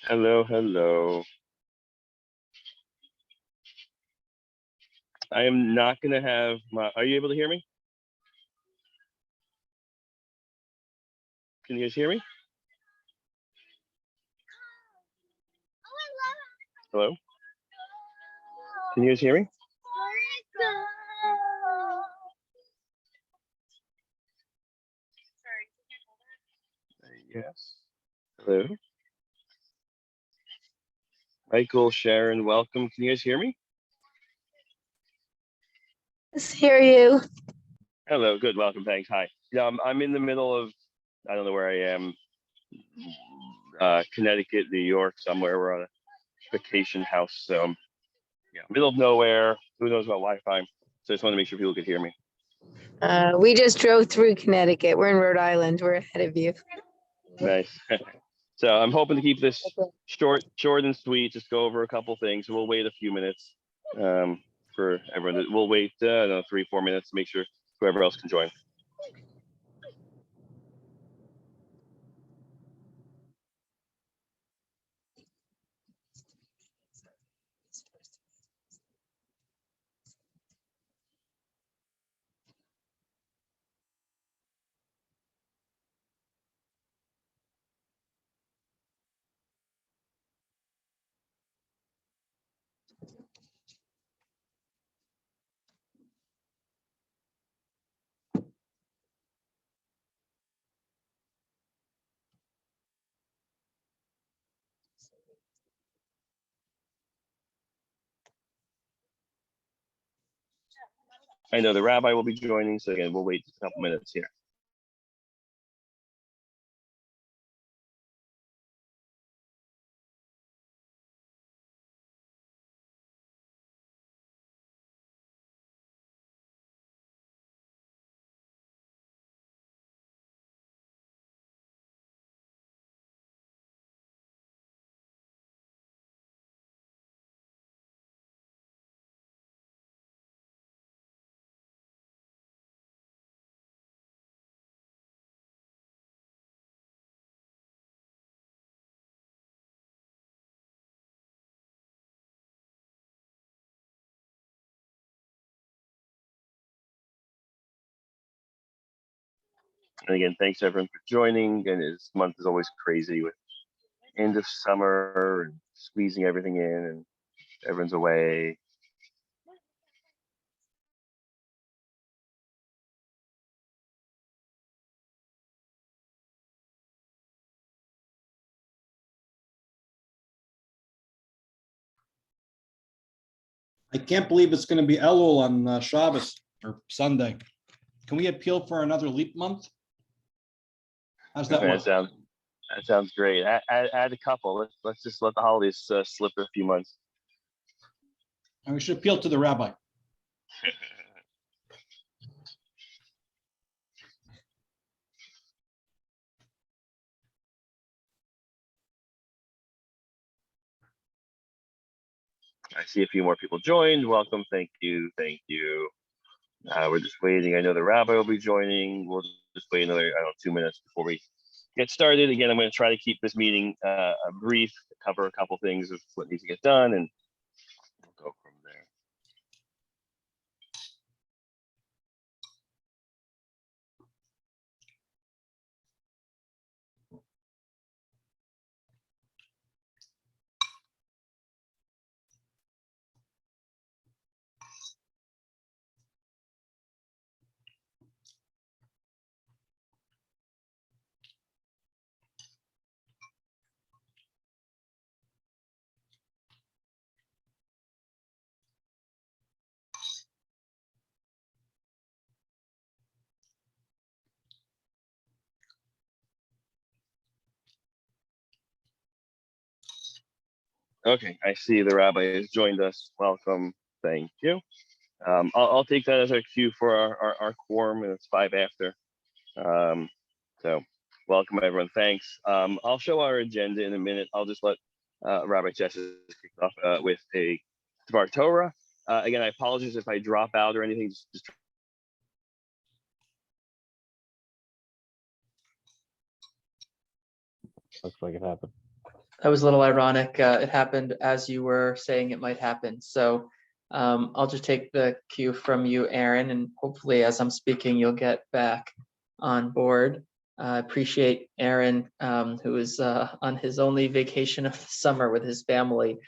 Hello, hello. I am not going to have my. Are you able to hear me? Can you guys hear me? Hello? Can you guys hear me? Yes. Hello? Michael, Sharon, welcome. Can you guys hear me? Yes, hear you. Hello, good, welcome, thanks. Hi. Yeah, I'm in the middle of, I don't know where I am, Connecticut, New York, somewhere. We're on a vacation house. So, yeah, middle of nowhere. Who knows about Wi-Fi? So I just want to make sure people could hear me. We just drove through Connecticut. We're in Rhode Island. We're ahead of you. Nice. So I'm hoping to keep this short and sweet. Just go over a couple things. We'll wait a few minutes for everyone. We'll wait 3-4 minutes to make sure whoever else can join. I know the rabbi will be joining, so again, we'll wait just a couple minutes here. And again, thanks everyone for joining. And this month is always crazy with end of summer and squeezing everything in, and everyone's away. I can't believe it's going to be Elul on Shabbos or Sunday. Can we appeal for another leap month? How's that work? That sounds great. Add a couple. Let's just let the holidays slip a few months. And we should appeal to the rabbi. I see a few more people joined. Welcome. Thank you. Thank you. We're just waiting. I know the rabbi will be joining. We'll just wait another, 2 minutes before we get started. Again, I'm going to try to keep this meeting brief, cover a couple things of what needs to get done, and we'll go from there. Okay, I see the rabbi has joined us. Welcome. Thank you. I'll take that as our cue for our quorum, and it's 5 after. So welcome everyone. Thanks. I'll show our agenda in a minute. I'll just let Rabbi Cheses kick off with a Dvar Torah. Again, I apologize if I drop out or anything. Just Looks like it happened. That was a little ironic. It happened as you were saying it might happen. So I'll just take the cue from you, Aaron, and hopefully as I'm speaking, you'll get back on board. I appreciate Aaron, who is on his only vacation of the summer with his family.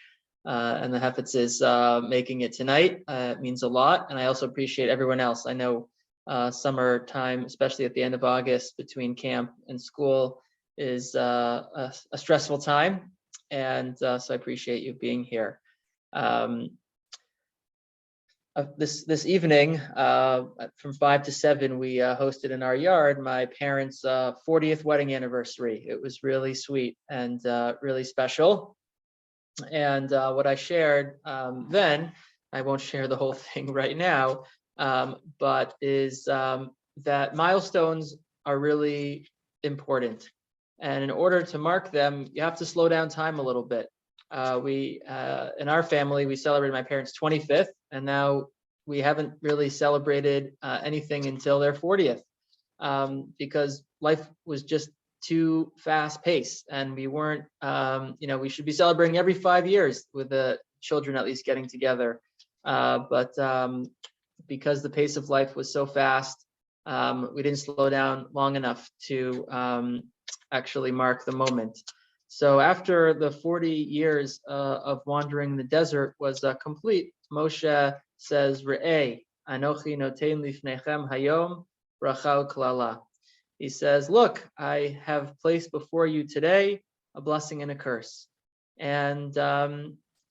And the Hefetz is making it tonight. It means a lot. And I also appreciate everyone else. I know summertime, especially at the end of August between camp and school, is a stressful time. And so I appreciate you being here. This evening, from 5 to 7, we hosted in our yard my parents' 40th wedding anniversary. It was really sweet and really special. And what I shared then, I won't share the whole thing right now, but is that milestones are really important. And in order to mark them, you have to slow down time a little bit. In our family, we celebrated my parents' 25th, and now we haven't really celebrated anything until their 40th, because life was just too fast paced, and we weren't, we should be celebrating every 5 years with the children at least getting together. But because the pace of life was so fast, we didn't slow down long enough to actually mark the moment. So after the 40 years of wandering the desert was complete, Moshe says, Re'eh, Anochi noten lifnechem hayom bracha u'klala. He says, look, I have placed before you today a blessing and a curse. And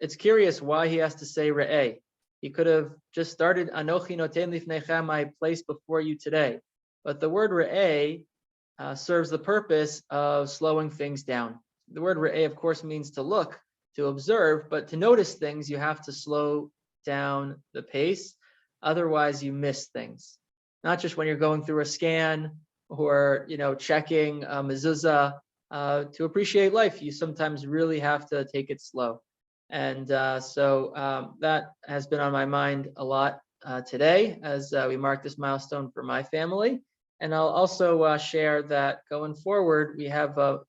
it's curious why he has to say Re'eh. He could have just started, Anochi noten lifnechem, I place before you today. But the word Re'eh serves the purpose of slowing things down. The word Re'eh, of course, means to look, to observe, but to notice things, you have to slow down the pace. Otherwise, you miss things. Not just when you're going through a scan or checking a mezuzah. To appreciate life, you sometimes really have to take it slow. And so that has been on my mind a lot today as we mark this milestone for my family. And I'll also share that going forward, we have a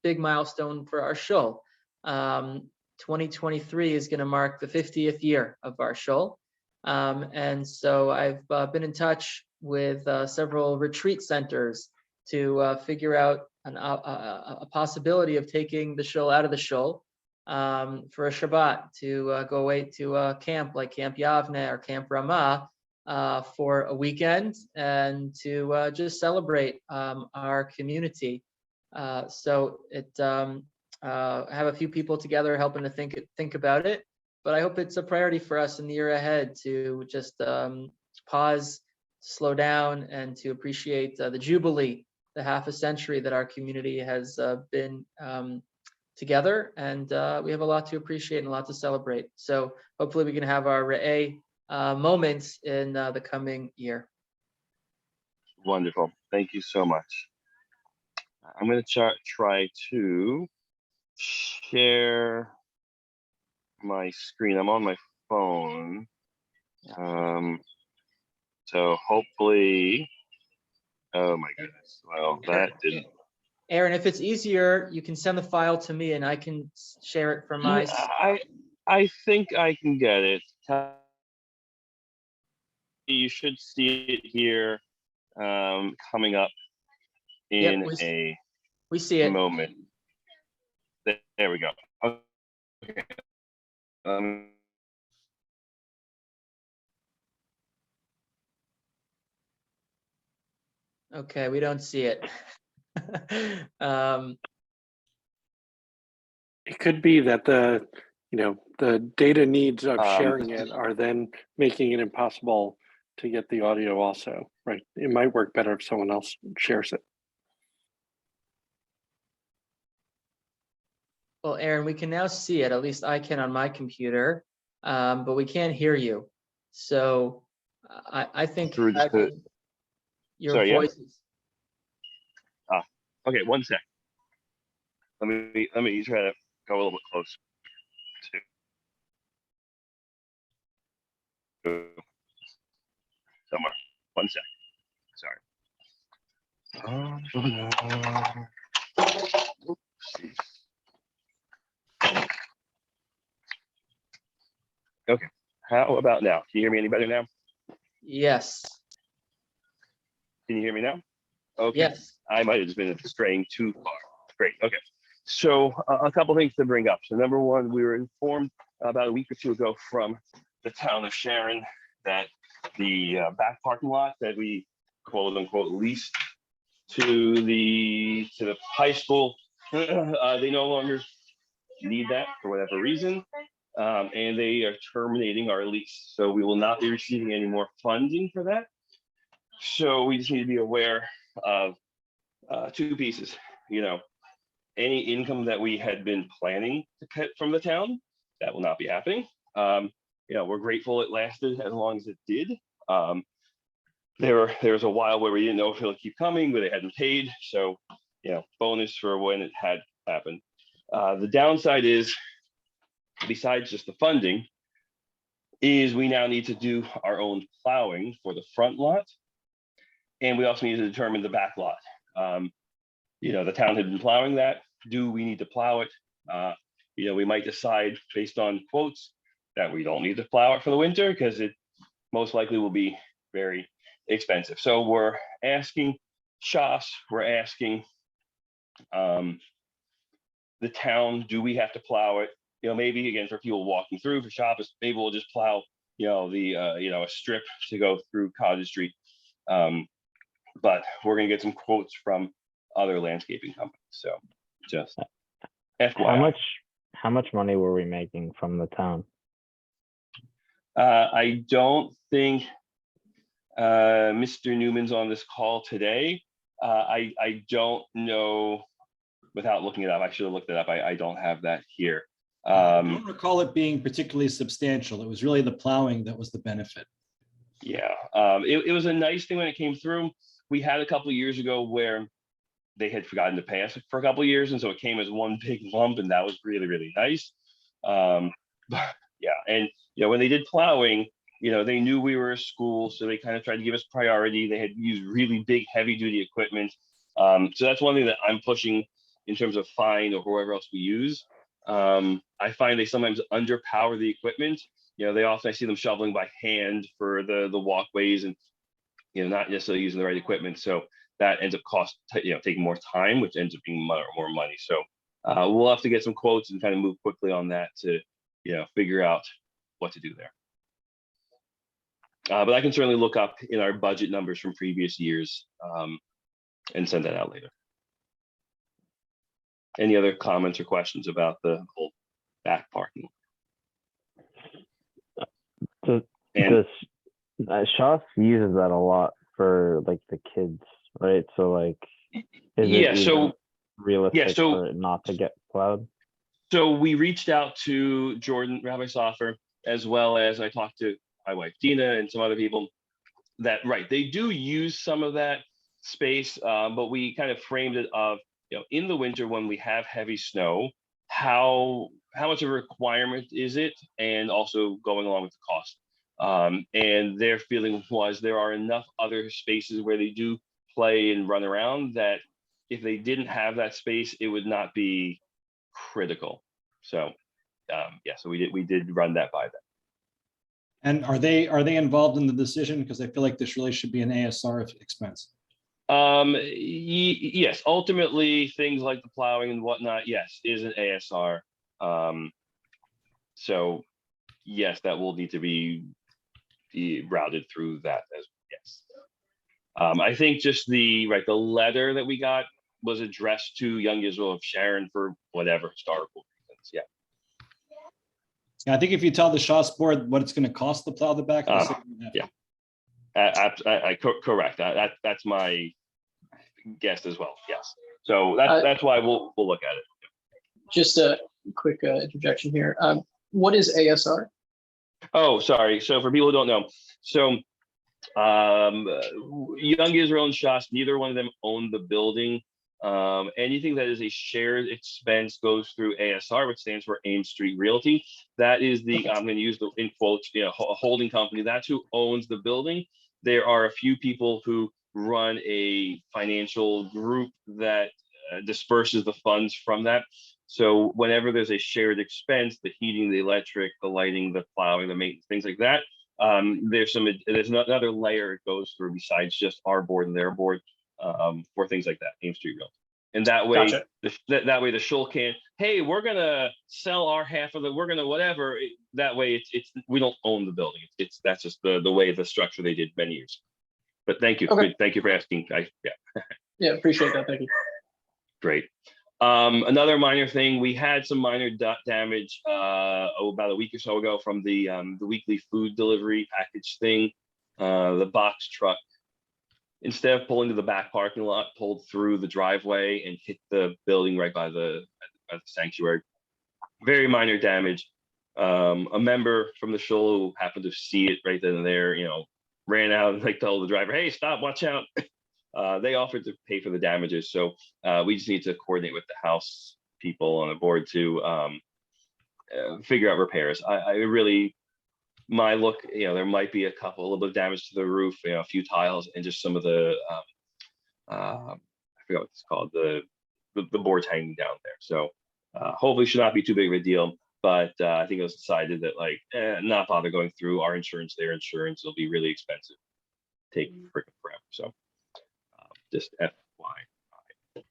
big milestone for our shul. 2023 is going to mark the 50th year of our shul. And so I've been in touch with several retreat centers to figure out a possibility of taking the shul out of the shul for a Shabbat to go away to a camp like Camp Yavne or Camp Ramah for a weekend and to just celebrate our community. So I have a few people together helping to think about it, but I hope it's a priority for us in the year ahead to just pause, slow down, and to appreciate the Jubilee, the half a century that our community has been together, and we have a lot to appreciate and a lot to celebrate. So hopefully we can have our Re'eh moments in the coming year. Wonderful. Thank you so much. I'm going to try to share my screen. I'm on my phone. So hopefully, oh my goodness. Well, that didn't. Aaron, if it's easier, you can send the file to me and I can share it from my. I think I can get it. You should see it here coming up in we see it. Moment. There we go. Okay. Okay, we don't see it. It could be that the data needs of sharing it are then making it impossible to get the audio also, right? It might work better if someone else shares it. Well, Aaron, we can now see it. At least I can on my computer, but we can't hear you. So I think your voice is. Okay, one sec. Let me try to go a little bit closer. Somewhere. One sec. Sorry. Oopsies. How about now? Can you hear me any better now? Yes, Can you hear me now? Okay. yes. I might have just been straying too far. Great. Okay. So a couple things to bring up. So number one, we were informed about a week or two ago from the town of Sharon that the back parking lot that we quote unquote leased to the high school, they no longer need that for whatever reason, and they are terminating our lease. So we will not be receiving any more funding for that. So we just need to be aware of two pieces. Any income that we had been planning to cut from the town, that will not be happening. We're grateful it lasted as long as it did. There was a while where we didn't know if it'll keep coming, where they hadn't paid. So, bonus for when it had happened. The downside is, besides just the funding, is we now need to do our own plowing for the front lot. And we also need to determine the back lot. The town had been plowing that. Do we need to plow it? We might decide based on quotes that we don't need to plow it for the winter because it most likely will be very expensive. So we're asking Shas, we're asking the town, do we have to plow it? Maybe again for people walking through, for shoppers, maybe we'll just plow, a strip to go through Cottage Street. But we're gonna get some quotes from other landscaping companies. So just FYI. How much money were we making from the town? I don't think Mr. Newman's on this call today. I don't know without looking it up. I should have looked it up. I don't have that here. I don't recall it being particularly substantial. It was really the plowing that was the benefit. Yeah, it was a nice thing when it came through. We had a couple of years ago where they had forgotten to pay us for a couple of years, and so it came as one big lump, and that was really, really nice. But yeah, and when they did plowing, they knew we were a school, so they kind of tried to give us priority. They had used really big, heavy-duty equipment. So that's one thing that I'm pushing in terms of fine or whoever else we use. I find they sometimes underpower the equipment. They often, I see them shoveling by hand for the walkways and, not necessarily using the right equipment. So that ends up taking more time, which ends up being more money. So we'll have to get some quotes and kind of move quickly on that to, figure out what to do there. But I can certainly look up in our budget numbers from previous years and send that out later. Any other comments or questions about the whole back parking? Shas uses that a lot for like the kids, right? So like, realistic for it not to get plowed? So we reached out to Jordan, Rabbi Soffer, as well as I talked to my wife Dina and some other people. They do use some of that space, but we kind of framed it of, in the winter when we have heavy snow, how much of a requirement is it, and also going along with the cost. And their feeling was there are enough other spaces where they do play and run around that if they didn't have that space, it would not be critical. So so we did run that by them. And are they involved in the decision? Because I feel like this really should be an ASR expense. Yes, ultimately things like the plowing and whatnot, yes, is an ASR. So yes, that will need to be routed through that as yes. I think just the letter that we got was addressed to Young Israel of Sharon for whatever historical reasons. Yeah. Yeah, I think if you tell the Shas board what it's going to cost to plow the back, yeah, correct. That's my guess as well. Yes. So that's why we'll look at it. Just a quick interjection here. What is ASR? Oh, sorry. So for people who don't know, so Young Israel and Shas, neither one of them own the building. Anything that is a shared expense goes through ASR, which stands for Ames Street Realty. That is I'm going to use the in quotes, a holding company. That's who owns the building. There are a few people who run a financial group that disperses the funds from that. So whenever there's a shared expense, the heating, the electric, the lighting, the plowing, the maintenance, things like that, there's another layer it goes through besides just our board and their board, for things like that, Ames Street Realty. And that way, Gotcha. that way the shul can't, hey, we're gonna sell our half of it, we're gonna whatever. That way, it's we don't own the building. That's just the way the structure they did many years. But thank you, Okay. thank you for asking. Yeah, appreciate that. Thank you. Great. Another minor thing, we had some minor damage about a week or so ago from the weekly food delivery package thing. The box truck, instead of pulling to the back parking lot, pulled through the driveway and hit the building right by the sanctuary. Very minor damage. A member from the shul who happened to see it right then and there, ran out and told the driver, "Hey, stop! Watch out!" They offered to pay for the damages, so we just need to coordinate with the house people on the board to figure out repairs. I really, my look, there might be a little bit of damage to the roof, a few tiles, and just some of the I forgot what it's called, the boards hanging down there. So hopefully should not be too big of a deal. But I think it was decided that not bother going through our insurance, their insurance. It'll be really expensive, take freaking forever. So just FYI.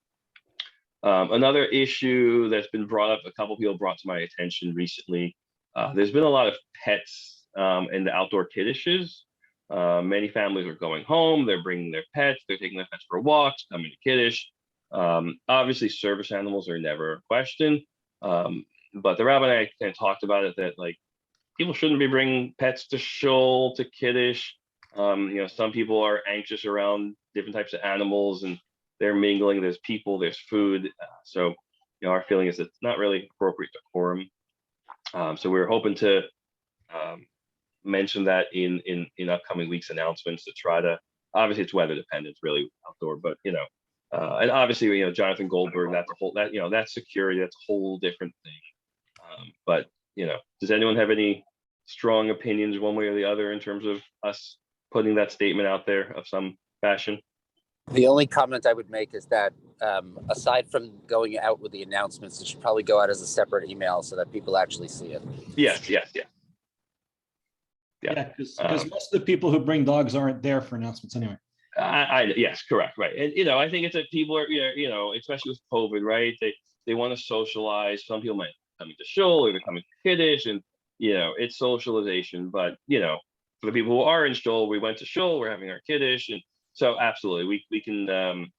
Another issue that's been brought up, a couple people brought to my attention recently. There's been a lot of pets in the outdoor kiddishes. Many families are going home, they're bringing their pets, they're taking their pets for walks, coming to kiddish. Obviously, service animals are never a question. But the rabbi and I kind of talked about it that people shouldn't be bringing pets to shul, to kiddish. Some people are anxious around different types of animals and they're mingling. There's people, there's food. So our feeling is it's not really appropriate decorum. So we're hoping to mention that in upcoming weeks' announcements to try to, obviously it's weather dependent, it's really outdoor, but and obviously Jonathan Goldberg, that's a whole that's security, that's a whole different thing. But does anyone have any strong opinions one way or the other in terms of us putting that statement out there of some fashion? The only comment I would make is that aside from going out with the announcements, it should probably go out as a separate email so that people actually see it. Yes. Yeah, because most of the people who bring dogs aren't there for announcements anyway. Yes, correct, right. And I think it's that people are, especially with COVID, right? They want to socialize. Some people might be coming to shul or they're coming to kiddish, and it's socialization. But for the people who are in shul, we went to shul, we're having our kiddish, and so absolutely we can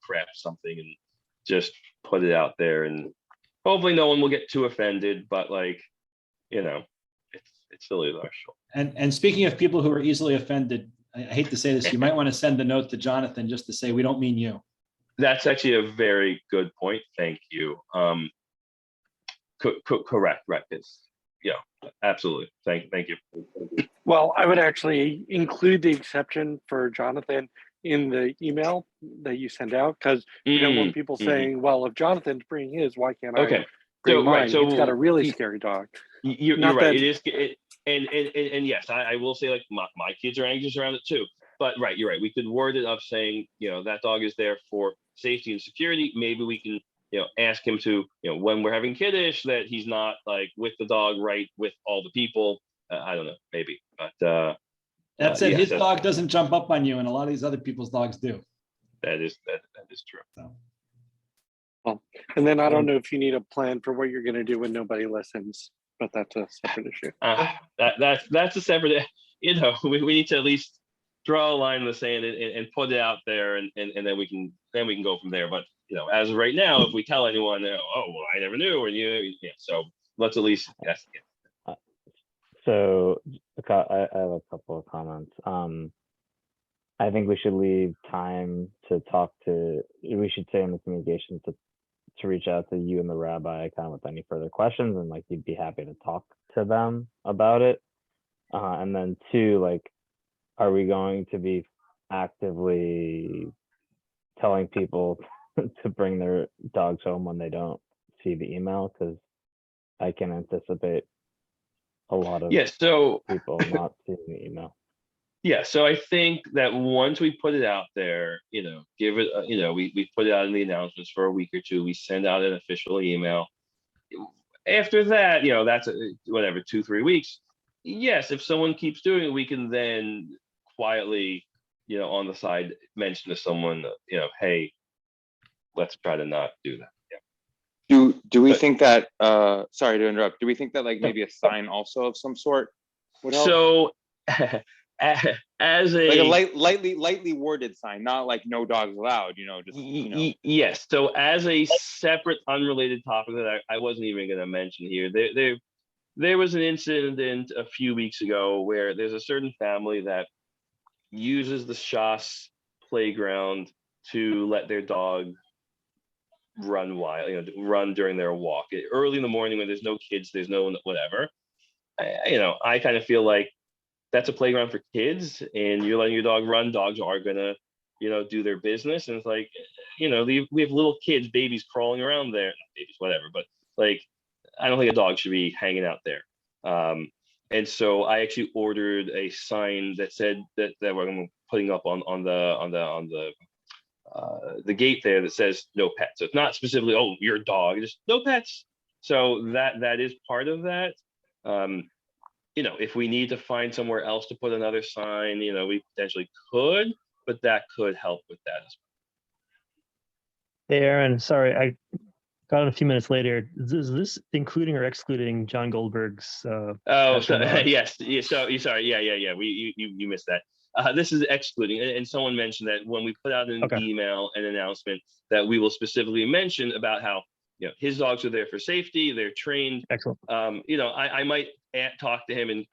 craft something and just put it out there, and hopefully no one will get too offended. But it still is our shul. And speaking of people who are easily offended, I hate to say this, you might want to send a note to Jonathan just to say, we don't mean you. That's actually a very good point. Thank you. Correct. Absolutely. Thank you. Well, I would actually include the exception for Jonathan in the email that you send out, because you don't want people saying, well, if Jonathan's bringing his, why can't I bring mine? He's got a really scary dog. You're right. It is. And yes, I will say my kids are anxious around it too. But right, you're right. We could word it of saying, that dog is there for safety and security. Maybe we can, ask him to, when we're having kiddish, that he's not with the dog, right, with all the people. I don't know, maybe. But that said, his dog doesn't jump up on you, and a lot of these other people's dogs do. That is true. So. Well, and then I don't know if you need a plan for what you're going to do when nobody listens, but that's a separate issue. That's a separate. We need to at least draw a line in the sand and put it out there, and then we can go from there. But as of right now, if we tell anyone, oh well, I never knew, or so let's at least yes. So I have a couple of comments. I think we should leave time to talk to. We should say in the communication to reach out to you and the rabbi kind of with any further questions, and you'd be happy to talk to them about it. And then two, are we going to be actively telling people to bring their dogs home when they don't see the email? Because I can anticipate a lot of people not seeing the email. Yeah, so I think that once we put it out there, give it, we put it out in the announcements for a week or two. We send out an official email. after that, that's whatever, 2-3 weeks. Yes, if someone keeps doing it, we can then quietly, on the side, mention to someone, hey, let's try to not do that. Yeah. Do we But- think that sorry to interrupt, do we think that like maybe a sign also of some sort would help? So, as Like a a lightly worded sign, not like no dogs allowed, just yes. So as a separate, unrelated topic that I wasn't even going to mention here, there was an incident a few weeks ago where there's a certain family that uses the Shas playground to let their dog run wild, run during their walk early in the morning when there's no kids, there's no whatever. I kind of feel like that's a playground for kids, and you're letting your dog run. Dogs are gonna, do their business, and it's like, we have little kids, babies crawling around there, not babies, whatever. But like, I don't think a dog should be hanging out there. And so I actually ordered a sign that said that we're putting up on the gate there that says no pets. So it's not specifically, oh, your dog, just no pets. So that is part of that. If we need to find somewhere else to put another sign, we potentially could, but that could help with that as Hey, Aaron, sorry, I got it a few minutes later. Is this including or excluding John Goldberg's? well. Yes. Sorry. Yeah. You missed that. This is excluding, and someone mentioned that when we put out an email, an announcement, that we will specifically mention about how his dogs are there for safety, they're trained. Excellent. I might talk to him and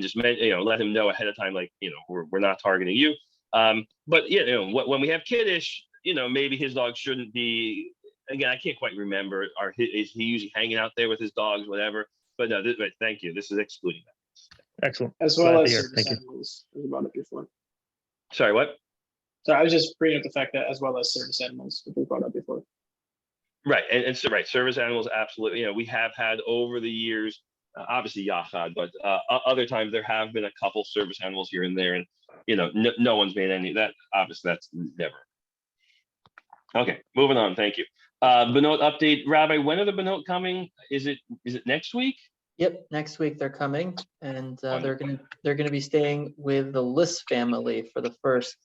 just let him know ahead of time, like we're not targeting you. But when we have kiddish, maybe his dog shouldn't be. Again, I can't quite remember. Is he usually hanging out there with his dogs, whatever? But no, thank you. This is excluding that. Excellent. As well Glad to as hear. service Thank you. animals, as we brought up before. Sorry, what? So I was just bringing up the fact that as well as service animals, which we brought up before. Right, and so right, service animals, absolutely. We have had over the years, obviously Yachad, but other times there have been a couple service animals here and there, and no one's made any. That obviously that's never. Okay, moving on. Thank you. Benot update, Rabbi. When are the Benot coming? Is it next week? Yep, next week they're coming, and they're gonna be staying with the List family for the first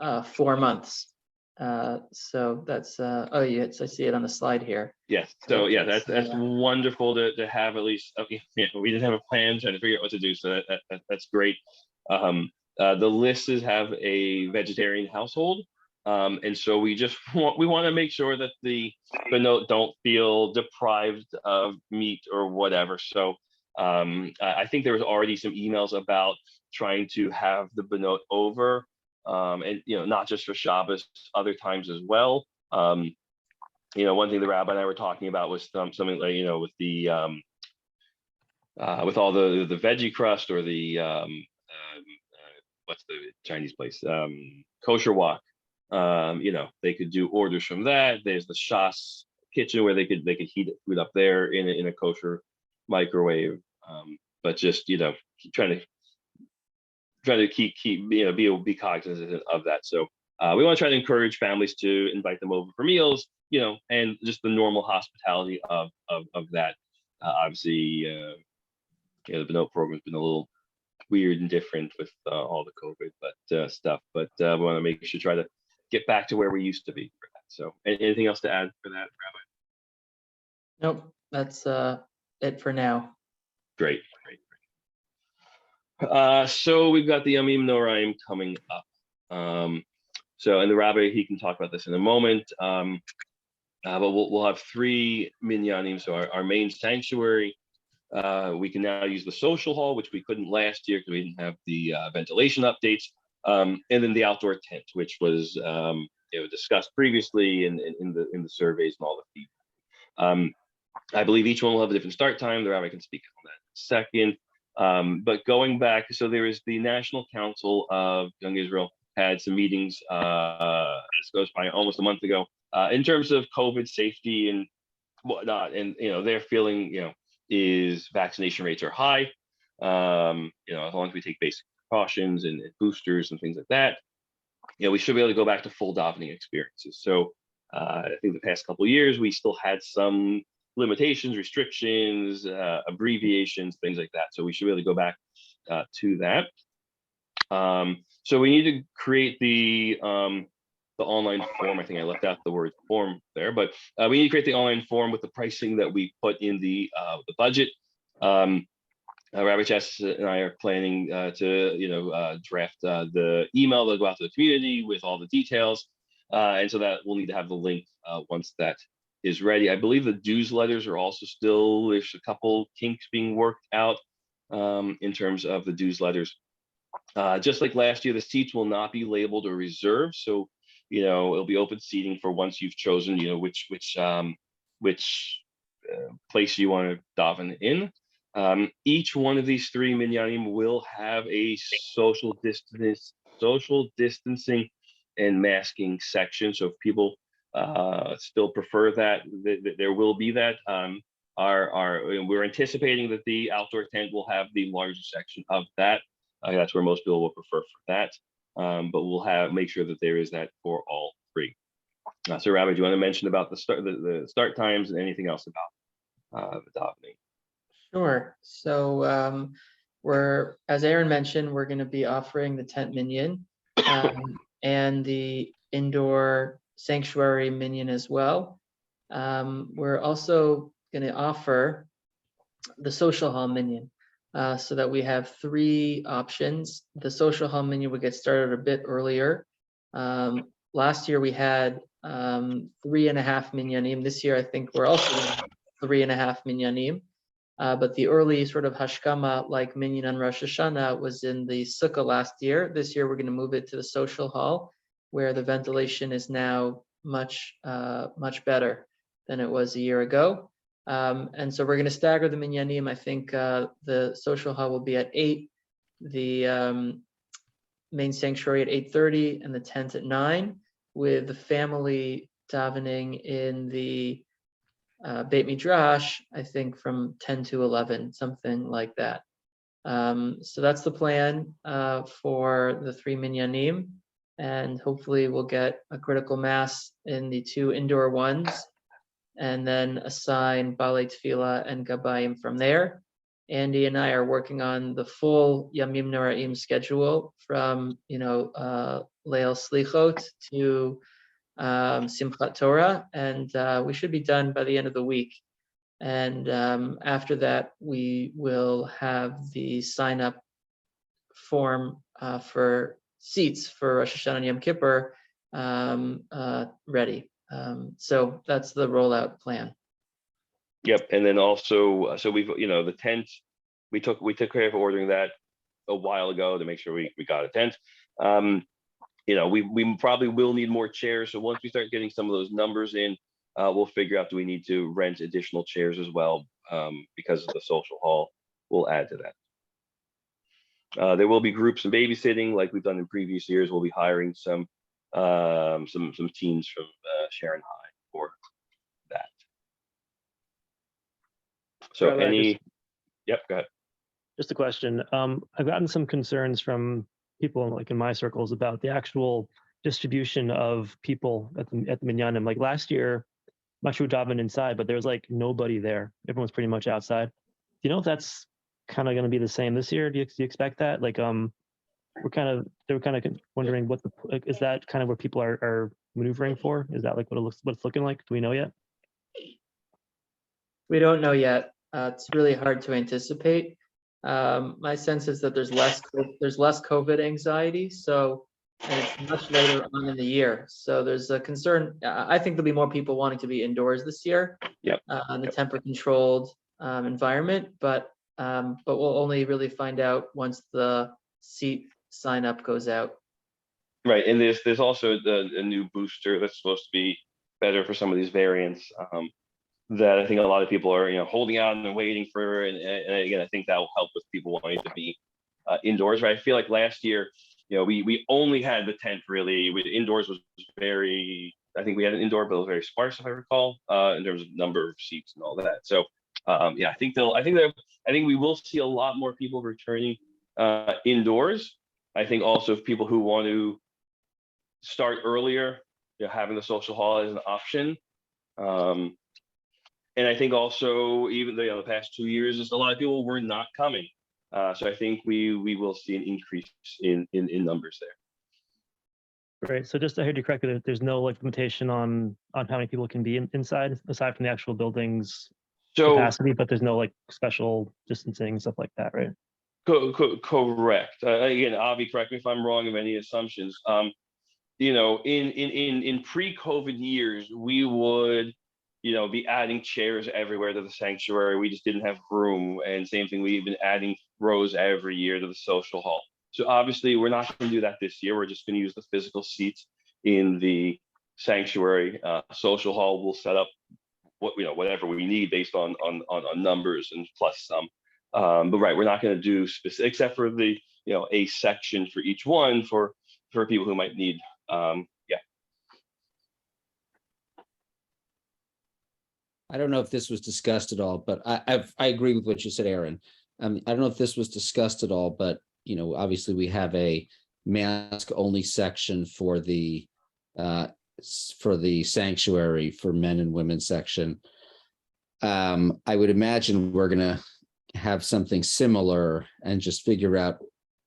4 months. So that's yes, I see it on the slide here. Yes. So yeah, that's wonderful to have at least. Okay, we didn't have a plan, trying to figure out what to do, so that's great. The Lists have a vegetarian household. And so we want to make sure that the Benot don't feel deprived of meat or whatever. So I think there was already some emails about trying to have the Benot over, and not just for Shabbos, other times as well. One thing the rabbi and I were talking about was something like with the with all the veggie crust or the what's the Chinese place, kosher wok. They could do orders from that. There's the Shas kitchen where they could heat food up there in a kosher microwave. But just trying to keep be cognizant of that. So we want to try to encourage families to invite them over for meals, and just the normal hospitality of that. Obviously, the Benot program has been a little weird and different with all the COVID stuff, but we want to make sure try to get back to where we used to be for that. So anything else to add for that, Rabbi? Nope, that's it for now. Great. So we've got the Yamim Noraim coming up. And the Rabbi, he can talk about this in a moment. But we'll have 3 minyanim. So our main sanctuary, we can now use the social hall, which we couldn't last year because we didn't have the ventilation updates. And then the outdoor tent, which was discussed previously in the surveys and all the feedback. I believe each one will have a different start time. The rabbi can speak on that in a second. But going back, so there is the National Council of Young Israel had some meetings. This goes by almost a month ago in terms of COVID safety and whatnot. And their feeling is vaccination rates are high. As long as we take basic precautions and boosters and things like that, we should be able to go back to full davening experiences. So I think the past couple of years we still had some limitations, restrictions, abbreviations, things like that. So we should really go back to that. So we need to create the online form. I think I left out the word form there, but we need to create the online form with the pricing that we put in the budget. Rabbi Cheses and I are planning to draft the email that'll go out to the community with all the details, and so that we'll need to have the link once that is ready. I believe the dues letters are also still, there's a couple kinks being worked out in terms of the dues letters. Just like last year, the seats will not be labeled or reserved, so it'll be open seating for once you've chosen which place you want to daven in. Each one of these 3 minyanim will have a social distancing and masking section. So if people still prefer that, there will be that. We're anticipating that the outdoor tent will have the larger section of that. That's where most people will prefer for that. But we'll make sure that there is that for all 3. So Rabbi, do you want to mention about the start times and anything else about the davening? Sure. So as Aaron mentioned, we're going to be offering the tent minyan and the indoor sanctuary minyan as well. We're also going to offer the social hall minyan so that we have 3 options. The social hall minyan would get started a bit earlier. Last year we had 3.5 minyanim. This year I think we're also going to have 3.5 minyanim. But the early sort of hashkama, like minyan on Rosh Hashanah, was in the sukkah last year. This year, we're going to move it to the social hall, where the ventilation is now much better than it was a year ago. And so we're going to stagger the minyanim. I think the social hall will be at 8, the main sanctuary at 8:30, and the tent at 9, with the family davening in the Beit Midrash, I think from 10 to 11, something like that. So that's the plan for the 3 minyanim, and hopefully we'll get a critical mass in the 2 indoor ones, and then assign Balei Tefillah and Gabayim from there. Andy and I are working on the full Yamim Noraim schedule from Leil Slichot to Simchat Torah, and we should be done by the end of the week. And after that, we will have the sign-up form for seats for Rosh Hashanah and Yom Kippur ready. So that's the rollout plan. Yep, and then also, so we've the tent, we took care of ordering that a while ago to make sure we got a tent. We probably will need more chairs. So once we start getting some of those numbers in, we'll figure out, do we need to rent additional chairs as well? Because of the social hall, we'll add to that. There will be groups and babysitting like we've done in previous years. We'll be hiring some teams from Sharon High for that. So yep, go ahead. Just a question. I've gotten some concerns from people like in my circles about the actual distribution of people at the minyanim. Like last year, Mashu davened inside, but there's like nobody there. Everyone's pretty much outside. Do you know if that's kind of going to be the same this year? Do you expect that? Like, they were kind of wondering is that kind of what people are maneuvering for? Is that like what it's looking like? Do we know yet? We don't know yet. It's really hard to anticipate. My sense is that there's less COVID anxiety, so and it's much later on in the year. So there's a concern. I think there'll be more people wanting to be indoors this year. Yep. In the temper-controlled environment, but we'll only really find out once the seat sign up goes out. Right, and there's also a new booster that's supposed to be better for some of these variants. That I think a lot of people are holding out and waiting for, and again I think that will help with people wanting to be indoors. Right, I feel like last year we only had the tent really. Indoors was very, I think we had an indoor, but it was very sparse if I recall in terms of number of seats and all that. So yeah, I think we will see a lot more people returning indoors. I think also if people who want to start earlier, having the social hall as an option. And I think also, even though the past 2 years, just a lot of people were not coming. So I think we will see an increase in numbers there. Right. So just I heard you correctly, there's no like limitation on how many people can be inside aside from the actual building's So capacity, but there's no like special distancing, stuff like that, right? correct. Again, Avi, correct me if I'm wrong of any assumptions. In pre-COVID years, we would, be adding chairs everywhere to the sanctuary. We just didn't have room. And same thing, we've been adding rows every year to the social hall. So obviously, we're not going to do that this year. We're just going to use the physical seats in the sanctuary. Social hall will set up whatever we need based on numbers and plus some. But right, we're not going to do specific, except for the a section for each one for people who might need. I don't know if this was discussed at all, but I agree with what you said, Aaron. I don't know if this was discussed at all, but obviously we have a mask only section for the sanctuary for men and women section. I would imagine we're gonna have something similar and just figure out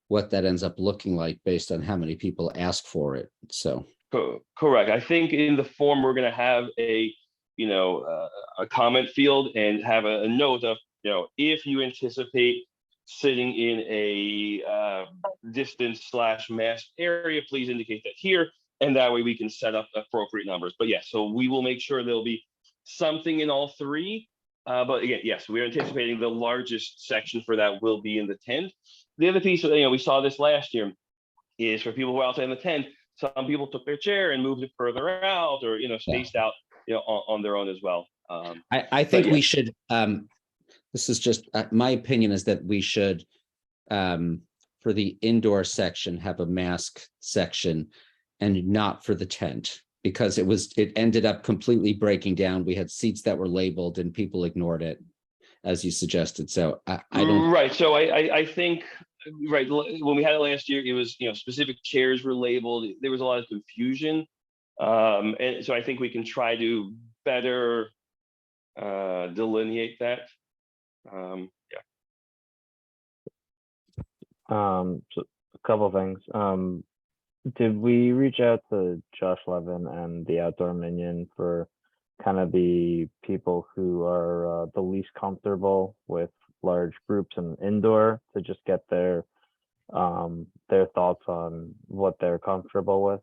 what that ends up looking like based on how many people ask for it. So correct. I think in the form we're going to have a comment field and have a note of if you anticipate sitting in a distance/mask area, please indicate that here, and that way we can set up appropriate numbers. But yes, so we will make sure there'll be something in all three. But again, yes, we're anticipating the largest section for that will be in the tent. The other piece, we saw this last year, is for people who are outside in the tent, some people took their chair and moved it further out or, spaced out, on their own as well. I think we should, this is just, my opinion is that we should, for the indoor section, have a mask section and not for the tent, because it ended up completely breaking down. We had seats that were labeled and people ignored it, as you suggested. So I don't. Right. So I think, right, when we had it last year, it was, specific chairs were labeled. There was a lot of confusion. And so I think we can try to better delineate that. So a couple things. Did we reach out to Josh Levin and the Outdoor Minion for kind of the people who are the least comfortable with large groups and indoor to just get their thoughts on what they're comfortable with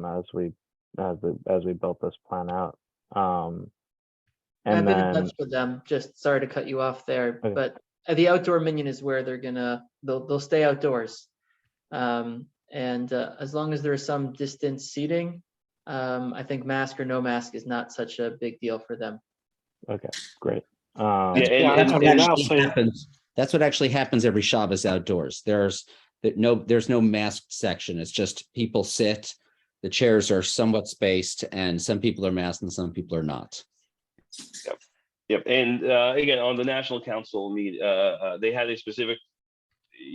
as we built this plan out. I've been in touch with them. Just sorry to cut you off there, Okay. but the Outdoor Minion is where they'll stay outdoors. And as long as there's some distance seating, I think mask or no mask is not such a big deal for them. Okay, great. That's what actually happens every Shabbos outdoors. There's no masked section. It's just people sit. The chairs are somewhat spaced, and some people are masked and some people are not. Yep. And again, on the National Council meet, they had a specific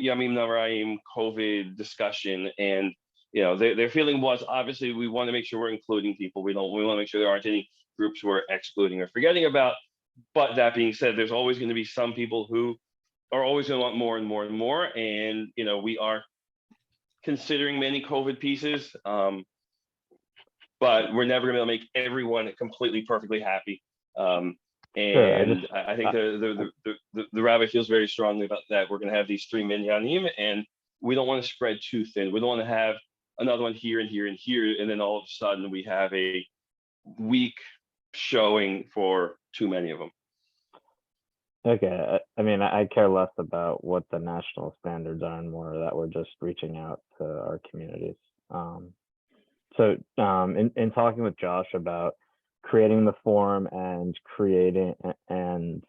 Yamim Noraim COVID discussion, and their feeling was obviously we want to make sure we're including people. We want to make sure there aren't any groups we're excluding or forgetting about. But that being said, there's always going to be some people who are always going to want more and more and more, and we are considering many COVID pieces, but we're never going to be able to make everyone completely perfectly happy. And I think the rabbi feels very strongly about that. We're going to have these 3 minyanim, and we don't want to spread too thin. We don't want to have another one here and here and here, and then all of a sudden we have a weak showing for too many of them. Okay, I mean, I care less about what the national standards are and more that we're just reaching out to our communities. So in talking with Josh about creating the form and creating and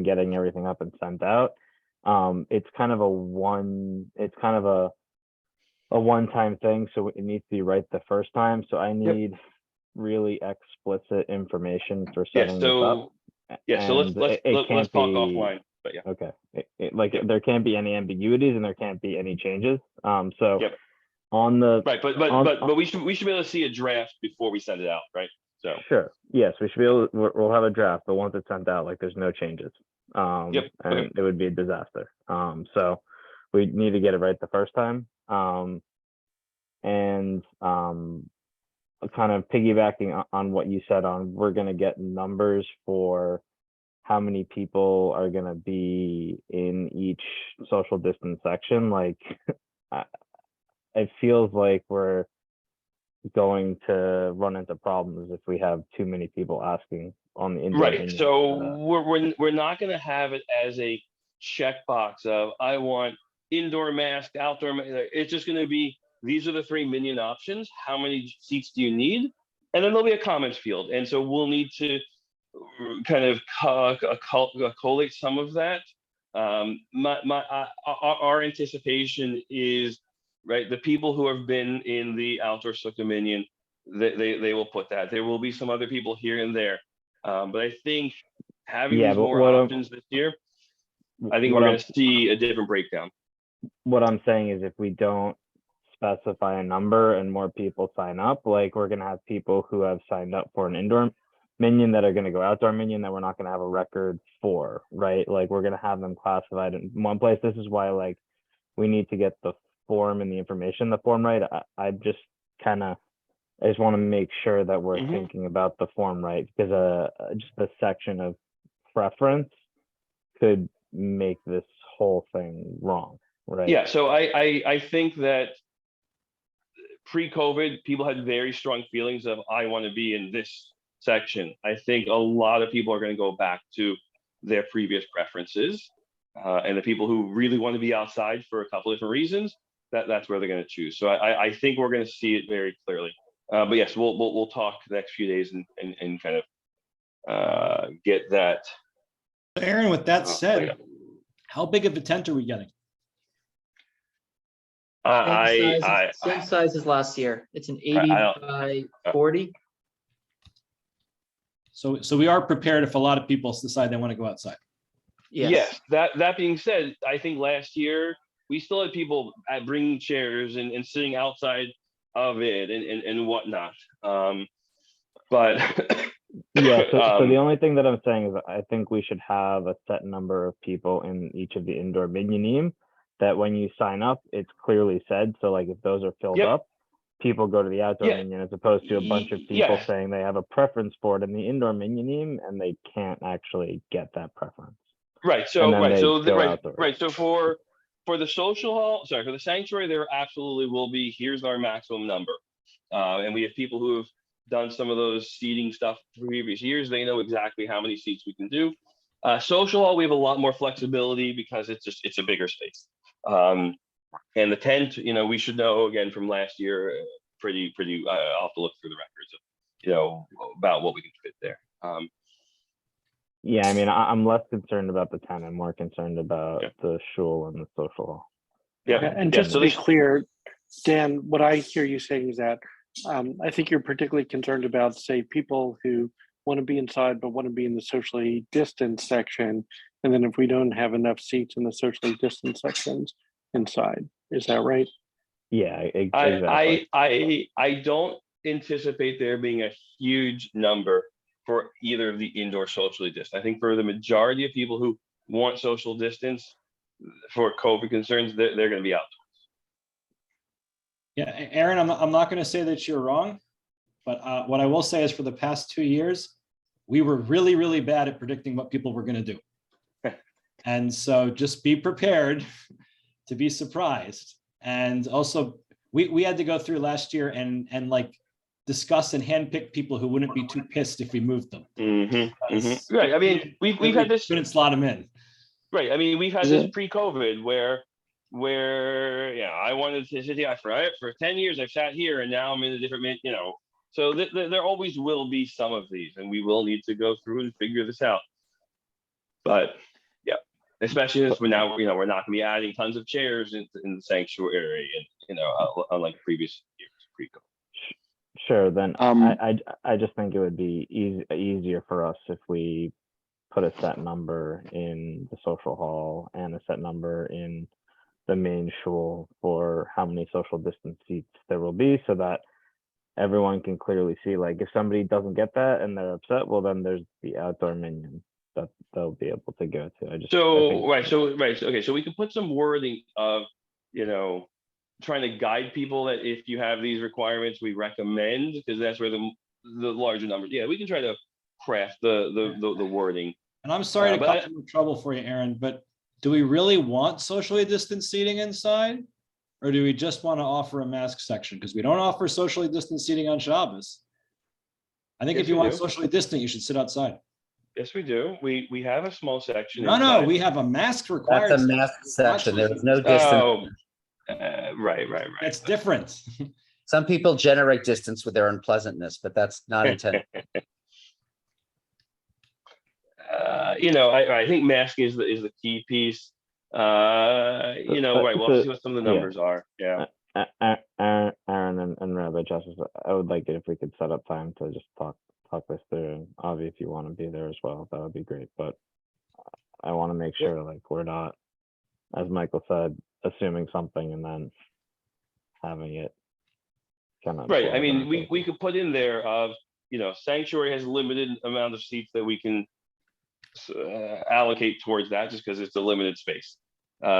getting everything up and sent out, it's kind of a one-time thing, so it needs to be right the first time. So I need really explicit information for setting this up. Yeah, so let's talk offline. But yeah. Okay. There can't be any ambiguities and there can't be any changes. On the right, but we should be able to see a draft before we send it out, right? So Sure. Yes, we should be able. We'll have a draft, but once it's sent out, like there's no changes. Yep. And Okay. it would be a disaster. So we need to get it right the first time. And kind of piggybacking on what you said on, we're going to get numbers for how many people are going to be in each social distance section. Like, it feels like we're going to run into problems if we have too many people asking on the indoor Right. menu. So we're not going to have it as a checkbox of I want indoor mask, outdoor. It's just going to be these are the 3 minion options. How many seats do you need? And then there'll be a comments field. And so we'll need to kind of collate some of that. Our anticipation is, right, the people who have been in the outdoor sukkah minion, they will put that. There will be some other people here and there. But I think having these more options this year, I think we're going to see a different breakdown. What I'm saying is if we don't specify a number and more people sign up, like we're going to have people who have signed up for an indoor minion that are going to go outdoor minion that we're not going to have a record for, right? Like we're going to have them classified in one place. This is why like we need to get the form and the information, the form right. I just want to make sure that we're thinking about the form right, because just a section of preference could make this whole thing wrong, right? Yeah, so I think that pre-COVID, people had very strong feelings of I want to be in this section. I think a lot of people are going to go back to their previous preferences, and the people who really want to be outside for a couple of different reasons, that's where they're going to choose. So I think we're going to see it very clearly. But yes, we'll talk the next few days and kind of get that. Aaron, with that said, how big of a tent are we getting? Same size as last year. It's an 80 by 40. So we are prepared if a lot of people decide they want to go outside. Yes. That being said, I think last year we still had people bringing chairs and sitting outside of it and whatnot. But yeah. So the only thing that I'm saying is I think we should have a set number of people in each of the indoor minyanim that when you sign up, it's clearly said. So like if those are filled up, people go to the outdoor minion, as opposed to a bunch of people saying they have a preference for it in the indoor minyanim and they can't actually get that preference. Right. So So for the social hall, for the sanctuary, there absolutely will be. Here's our maximum number, and we have people who have done some of those seating stuff previous years. They know exactly how many seats we can do. Social hall, we have a lot more flexibility because it's a bigger space. And the tent, we should know again from last year, pretty. I'll have to look through the records of, about what we can fit there. Yeah, I mean, I'm less concerned about the tent. I'm more concerned about the shul and the social hall. Yeah, and just to be clear, Dan, what I hear you saying is that I think you're particularly concerned about, say, people who want to be inside but want to be in the socially distanced section, and then if we don't have enough seats in the socially distanced sections inside, is that right? Yeah, exactly. I don't anticipate there being a huge number for either of the indoor socially distant. I think for the majority of people who want social distance for COVID concerns, they're going to be outdoors. Yeah, Aaron, I'm not going to say that you're wrong, but what I will say is for the past 2 years, we were really, really bad at predicting what people were going to do. And so just be prepared to be surprised. And also we had to go through last year and like discuss and handpick people who wouldn't be too pissed if we moved them. Right. I mean, we've had this. Couldn't slot them in. Right. I mean, we've had this pre-COVID where I wanted to sit here for 10 years. I've sat here and now I'm in a different, so there always will be some of these, and we will need to go through and figure this out. But yeah, especially since we're not going to be adding tons of chairs in the sanctuary, and unlike previous years pre-COVID. Sure. Then I just think it would be easier for us if we put a set number in the social hall and a set number in the main shul for how many social distance seats there will be, so that everyone can clearly see. Like if somebody doesn't get that and they're upset, well then there's the outdoor minion that they'll be able to go to. I think Okay, so we can put some wording of, trying to guide people that if you have these requirements, we recommend, because that's where the larger numbers. Yeah, we can try to craft the wording. And I'm sorry to but cause more trouble for you, Aaron, but do we really want socially distanced seating inside? Or do we just want to offer a mask section? Because we don't offer socially distanced seating on Shabbos. I think Yes, if you we want do. socially distant, you should sit outside. Yes, we do. We have a small section. No, inside. we have a mask required. That's a mask section. There is no distance. Oh, right. It's different. Some people generate distance with their unpleasantness, but that's not intended. I think mask is the key piece. Right. We'll see what some of the numbers are. Yeah. Aaron and Rabbi Cheses, I would like it if we could set up time to just talk this through. And Avi, if you want to be there as well, that would be great. But I want to make sure like we're not, as Michael said, assuming something and then having it kind of right. I mean, we could put in there of sanctuary has limited amount of seats that we can allocate towards that, just because it's a limited space.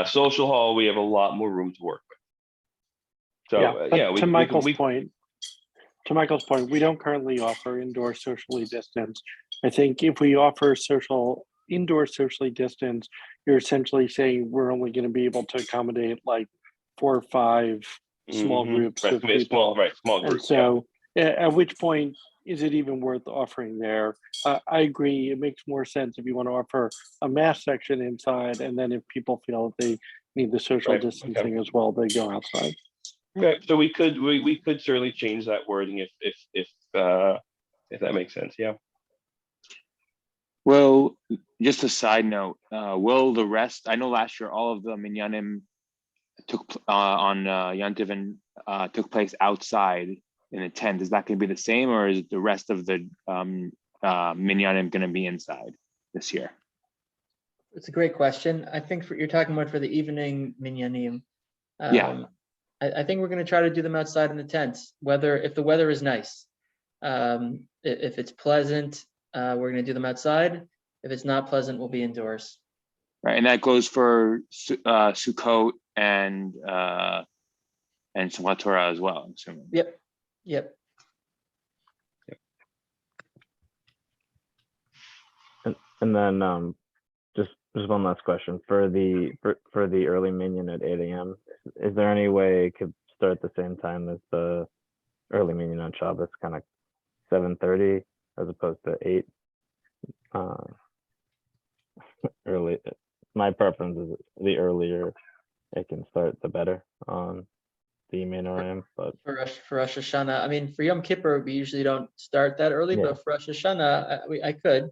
Social hall, we have a lot more room to work with. So to Michael's point, we don't currently offer indoor socially distanced. I think if we offer indoor socially distanced, you're essentially saying we're only going to be able to accommodate like 4 or 5 small groups of people. Small groups. And so at which point is it even worth offering there? I agree. It makes more sense if you want to offer a mass section inside, and then if people feel that they need the social distancing as well, they go outside. Right. So we could certainly change that wording if that makes sense. Yeah. Well, just a side note, will the rest, I know last year all of the minyanim took on Yantiv and took place outside in a tent. Is that going to be the same, or is the rest of the minyanim going to be inside this year? It's a great question. I think you're talking about for the evening minyanim. Yeah. I think we're going to try to do them outside in the tents, if the weather is nice. If it's pleasant, we're going to do them outside. If it's not pleasant, we'll be indoors. Right, and that goes for Sukkot and Simchat Torah as well, I'm assuming. Yep. And then just one last question for the early minyan at 8 a.m. Is there any way it could start at the same time as the early minyan on Shabbos, kind of 7:30 as opposed to 8? Early. My preference is the earlier it can start, the better on the menorah. But for Rosh Hashanah, I mean, for Yom Kippur, we usually don't start that early, but for Rosh Hashanah, I could.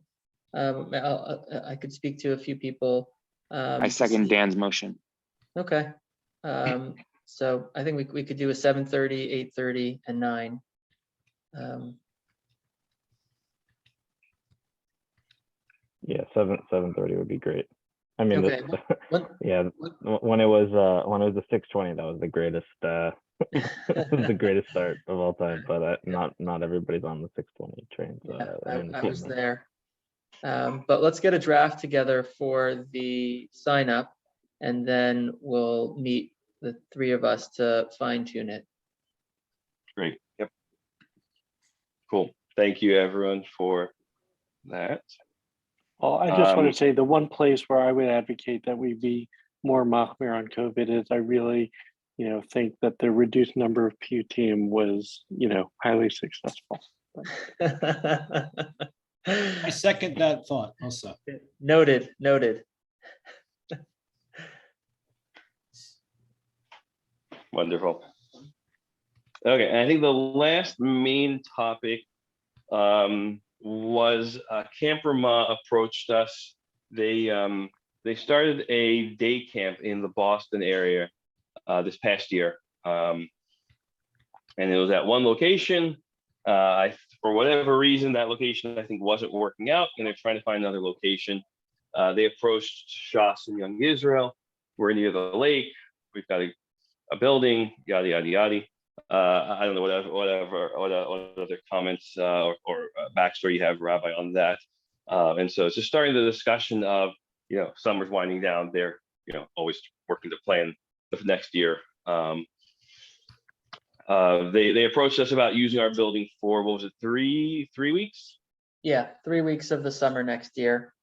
I could speak to a few people. I second Dan's motion. Okay. So I think we could do a 7:30, 8:30, and 9. Yeah, 7:30 would be great. I mean, okay. When it was the 6:20, that was the greatest the greatest start of all time. But not everybody's on the 6:20 train. So I was there. But let's get a draft together for the sign up, and then we'll meet the 3 of us to fine tune it. Great. Yep. Cool. Thank you, everyone, for that. Well, I just want to say the one place where I would advocate that we be more machmir on COVID is I really, think that the reduced number of Pew team was, highly successful. I second that thought also. Noted. Wonderful. Okay, and I think the last main topic was Camp Ramah approached us. They started a day camp in the Boston area this past year, and it was at one location. For whatever reason, that location I think wasn't working out, and they're trying to find another location. They approached Shas and Young Israel. We're near the lake. We've got a building, yada yada yada. I don't know what other comments or backstory you have, Rabbi, on that. And so it's just starting the discussion of, summer's winding down. They're, always working to plan the next year. They approached us about using our building for, what was it, three weeks? Yeah, 3 weeks of the summer next year.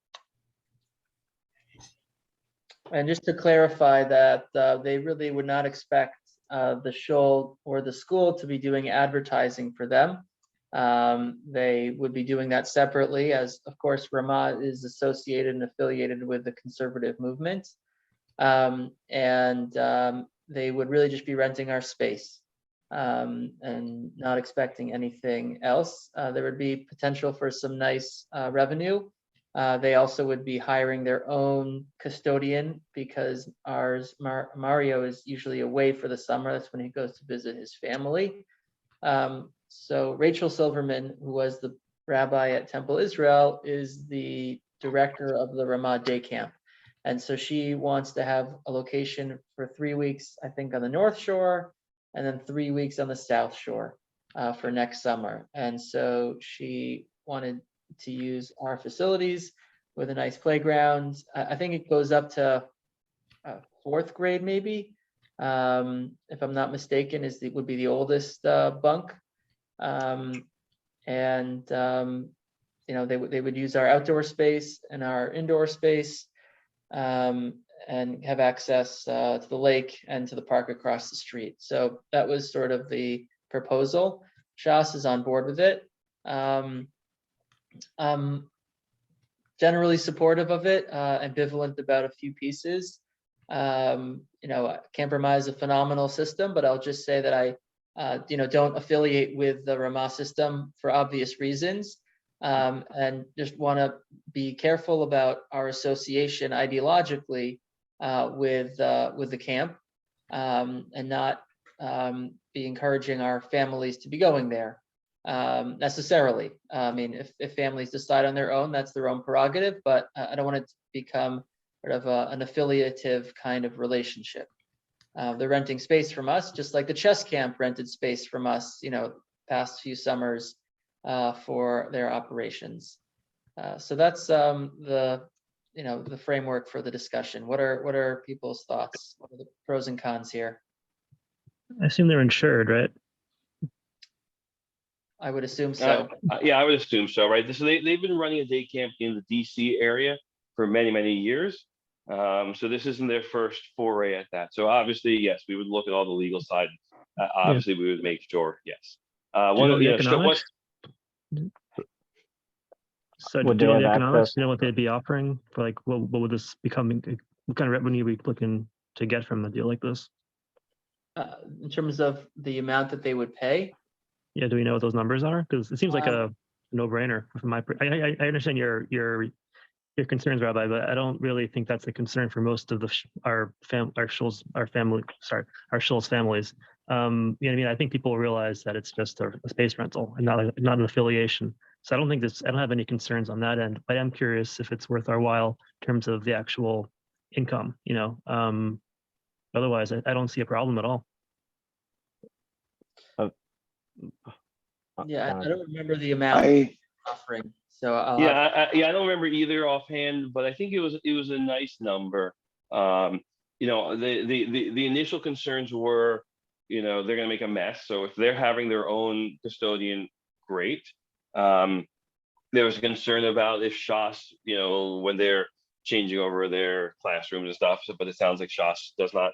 And just to clarify that they really would not expect the shul or the school to be doing advertising for them. They would be doing that separately, as of course Ramah is associated and affiliated with the conservative movement. They would really just be renting our space and not expecting anything else. There would be potential for some nice revenue. They also would be hiring their own custodian because Mario is usually away for the summer. That's when he goes to visit his family. So Rachel Silverman, who was the rabbi at Temple Israel, is the director of the Ramah Day Camp. And so she wants to have a location for 3 weeks, I think, on the North Shore, and then 3 weeks on the South Shore for next summer. And so she wanted to use our facilities with a nice playground. I think it goes up to 4th grade, maybe, if I'm not mistaken, would be the oldest bunk. They would use our outdoor space and our indoor space, and have access to the lake and to the park across the street. So that was sort of the proposal. Shas is on board with it. Generally supportive of it, ambivalent about a few pieces. Camp Ramah is a phenomenal system, but I'll just say that I don't affiliate with the Ramah system for obvious reasons. And just want to be careful about our association ideologically with the camp, and not be encouraging our families to be going there necessarily. I mean, if families decide on their own, that's their own prerogative, but I don't want it to become sort of an affiliative kind of relationship. They're renting space from us, just like the chess camp rented space from us, past few summers for their operations. So that's the framework for the discussion. What are people's thoughts? What are the pros and cons here? I assume they're insured, right? I would assume so. Yeah, I would assume so, right? They've been running a day camp in the DC area for many, many years. So this isn't their first foray at that. So obviously, yes, we would look at all the legal side. Obviously, we would make sure, yes. So do you know the economics? You know what they'd be offering for, like, what would this become? What kind of revenue are we looking to get from a deal like this? In terms of the amount that they would pay? Yeah, do we know what those numbers are? Because it seems like a no-brainer from my. I understand your concerns, Rabbi, but I don't really think that's a concern for most of our shul's families. I think people realize that it's just a space rental and not an affiliation. So I don't have any concerns on that end, but I'm curious if it's worth our while in terms of the actual income, otherwise I don't see a problem at all. Yeah, I don't remember the amount offering. So I don't remember either offhand, but I think it was a nice number. The initial concerns were, they're going to make a mess. So if they're having their own custodian, great. There was a concern about if Shas, when they're changing over their classrooms and stuff, but it sounds like Shas does not,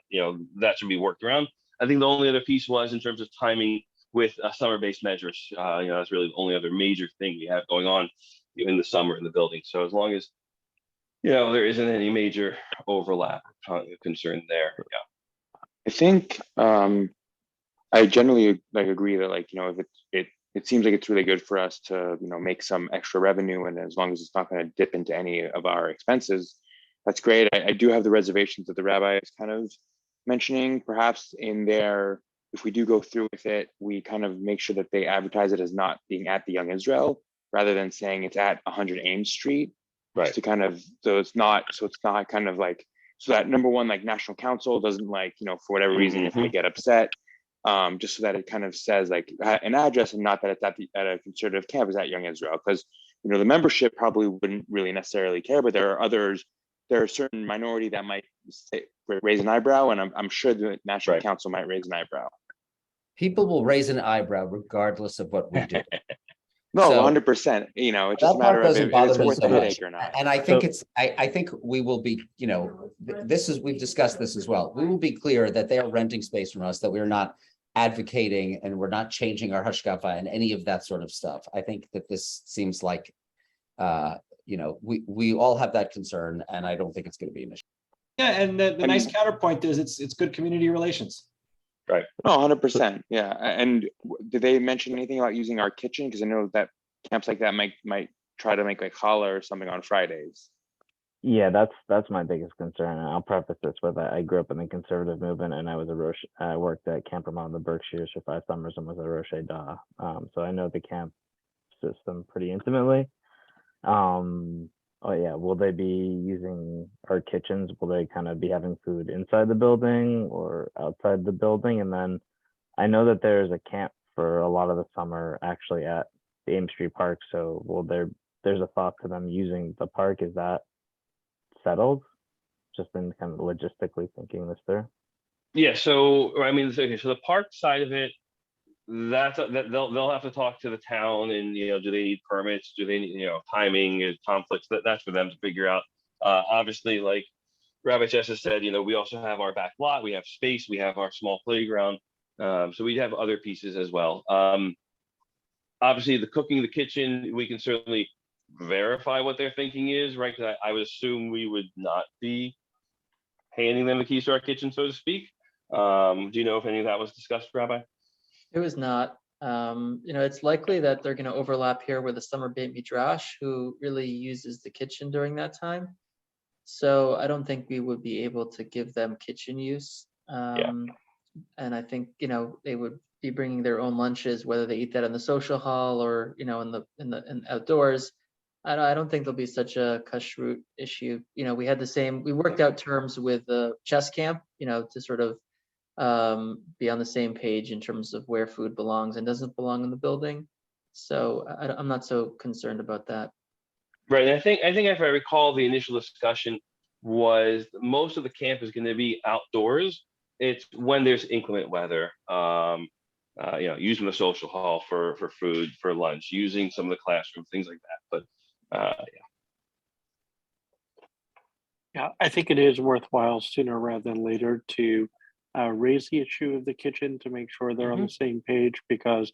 that should be worked around. I think the only other piece was in terms of timing with summer-based measures. That's really the only other major thing we have going on in the summer in the building. So as long as, there isn't any major overlap concern there. Yeah. I think I generally agree that if it seems like it's really good for us to make some extra revenue, and as long as it's not going to dip into any of our expenses, that's great. I do have the reservations that the rabbi is kind of mentioning, perhaps in there. If we do go through with it, we kind of make sure that they advertise it as not being at the Young Israel, rather than saying it's at 100 Ames Street, right? To kind of so it's not kind of so that number one, National Council doesn't for whatever reason, if they get upset, just so that it kind of says like an address, and not that it's at a conservative campus at Young Israel, because the membership probably wouldn't really necessarily care, but there are a certain minority that might raise an eyebrow, and I'm sure the National Council might raise an eyebrow. People will raise an eyebrow regardless of what we do. No, So 100%. It's just that a matter part of doesn't if bother it's me worth so the much. headache or not. And I think I think we will be, we've discussed this as well. We will be clear that they are renting space from us, that we're not advocating and we're not changing our hashkafa and any of that sort of stuff. I think that this seems like, we all have that concern, and I don't think it's going to be an issue. Yeah, and the nice counterpoint is it's good community relations. Right. No, 100%. Yeah. And did they mention anything about using our kitchen? Because I know that camps like that might try to make like challah or something on Fridays. Yeah, that's my biggest concern. And I'll preface this with I grew up in the conservative movement, and I worked at Camp Vermont in the Berkshires for 5 summers and was a Rosh Dah. So I know the camp system pretty intimately. Oh yeah, will they be using our kitchens? Will they kind of be having food inside the building or outside the building? And then I know that there's a camp for a lot of the summer actually at the Ames Street Park. So there's a thought to them using the park. Is that settled? Just been kind of logistically thinking this through. Yeah, so I mean, okay, so the park side of it, that they'll have to talk to the town, and do they need permits? Do they need timing and conflicts? That's for them to figure out. Obviously, like Rabbi Cheses said, we also have our back lot, we have space, we have our small playground, so we have other pieces as well. Obviously, the cooking, the kitchen, we can certainly verify what their thinking is, right? Because I would assume we would not be handing them the keys to our kitchen, so to speak. Do you know if any of that was discussed, Rabbi? It was not. It's likely that they're going to overlap here with the summer Beit Midrash, who really uses the kitchen during that time. So I don't think we would be able to give them kitchen use. And I think they would be bringing their own lunches, whether they eat that in the social hall or in outdoors. I don't think there'll be such a kashrut issue. We worked out terms with the chess camp, to sort of be on the same page in terms of where food belongs and doesn't belong in the building. So I'm not so concerned about that. Right. And I think if I recall, the initial discussion was most of the camp is going to be outdoors. It's when there's inclement weather, using the social hall for food, for lunch, using some of the classrooms, things like that. But Yeah, I think it is worthwhile sooner rather than later to raise the issue of the kitchen to make sure they're on the same page, because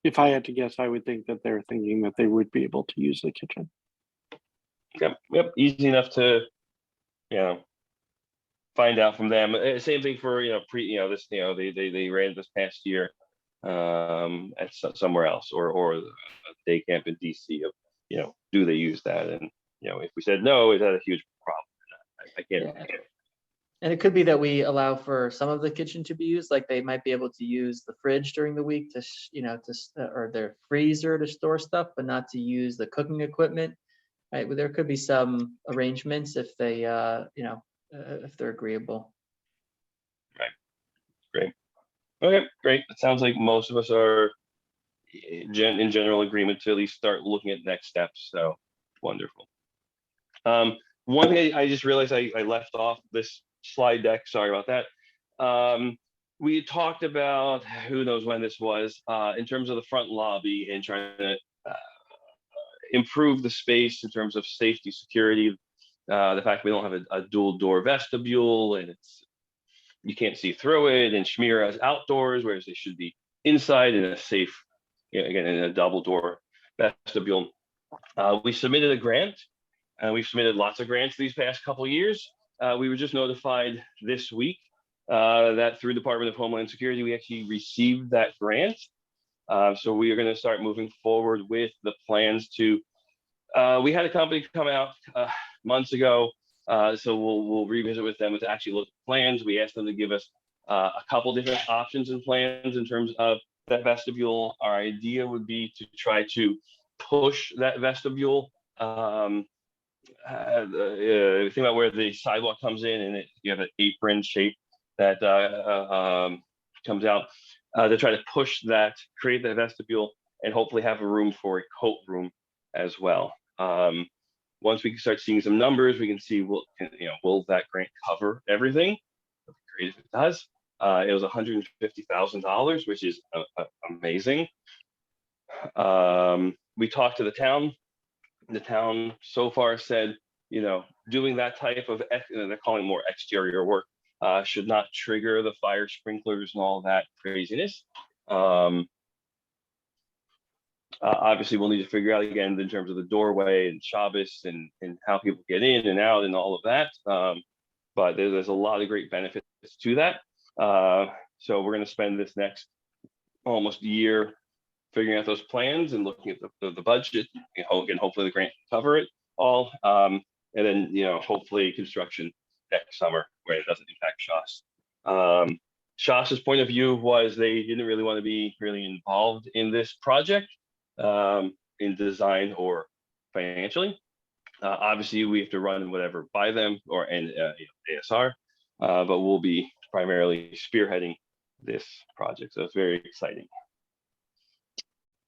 if I had to guess, I would think that they're thinking that they would be able to use the kitchen. Yep, easy enough to find out from them. Same thing for this they ran this past year at somewhere else or a day camp in DC. Do they use that? And if we said no, is that a huge problem? I can't. Yeah. And it could be that we allow for some of the kitchen to be used, like they might be able to use the fridge during the week or their freezer to store stuff, but not to use the cooking equipment. Right? Well, there could be some arrangements if they, if they're agreeable. Right. Great. Okay, great. It sounds like most of us are in general agreement to at least start looking at next steps. So wonderful. One thing I just realized I left off this slide deck. Sorry about that. We talked about, who knows when this was, in terms of the front lobby and trying to improve the space in terms of safety, security. The fact we don't have a dual door vestibule and you can't see through it, and Shmira is outdoors, whereas they should be inside in a safe, again, in a double door vestibule. We submitted a grant, and we've submitted lots of grants these past couple of years. We were just notified this week that through Department of Homeland Security, we actually received that grant. So we are going to start moving forward with the plans to, we had a company come out months ago, so we'll revisit with them to actually look at plans. We asked them to give us a couple different options and plans in terms of that vestibule. Our idea would be to try to push that vestibule. Think about where the sidewalk comes in, and you have an apron shape that comes out to try to push that, create that vestibule, and hopefully have a room for a coat room as well. Once we can start seeing some numbers, we can see will that grant cover everything? Great if it does. It was $150,000, which is amazing. We talked to the town. The town so far said, doing that type of, they're calling more exterior work, should not trigger the fire sprinklers and all that craziness. Obviously, we'll need to figure out again in terms of the doorway and Shabbos and how people get in and out and all of that. But there's a lot of great benefits to that. So we're going to spend this next almost year figuring out those plans and looking at the budget, and hopefully the grant can cover it all. And then, hopefully construction next summer where it doesn't impact Shas. Shas's point of view was they didn't really want to be really involved in this project in design or financially. Obviously, we have to run whatever by them or ASR, but we'll be primarily spearheading this project. So it's very exciting.